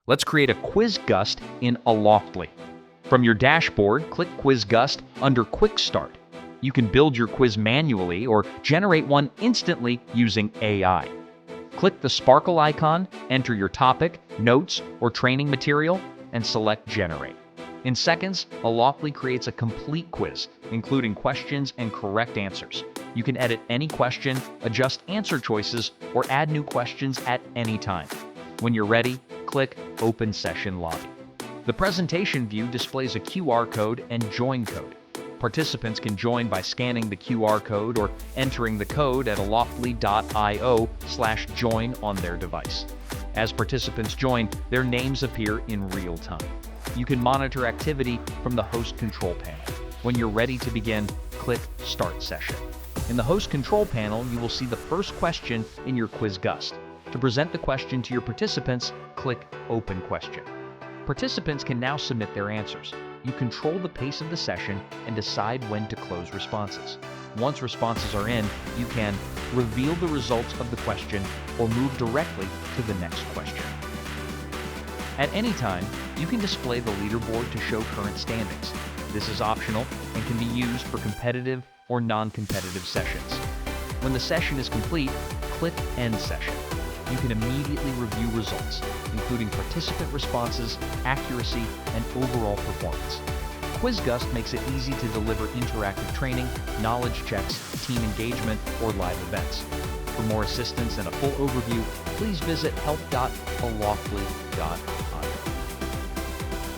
Let's create a quiz Gust in Aloftly. From your dashboard, click Quiz Gust under Quick Start. You can build your quiz manually or generate one instantly using AI. Click the sparkle icon, enter your topic, notes, or training material, and select Generate. In seconds, Aloftly creates a complete quiz, including questions and correct answers. You can edit any question, adjust answer choices, or add new questions at any time. When you're ready, click Open Session Lobby. The presentation view displays a QR code and join code. Participants can join by scanning the QR code or entering the code at aloftly.io/join on their device. As participants join, their names appear in real time. You can monitor activity from the host control panel. When you're ready to begin, click Start Session. In the host control panel, you will see the first question in your Quiz Gust. To present the question to your participants, click Open Question. Participants can now submit their answers. You control the pace of the session and decide when to close responses. Once responses are in, you can reveal the results of the question or move directly to the next question. At any time, you can display the leaderboard to show current standings. This is optional and can be used for competitive or non-competitive sessions. When the session is complete, click End Session. You can immediately review results, including participant responses, accuracy, and overall performance. Quiz Gust makes it easy to deliver interactive training, knowledge checks, team engagement, or live events. For more assistance and a full overview, please visit help.aloftly.io.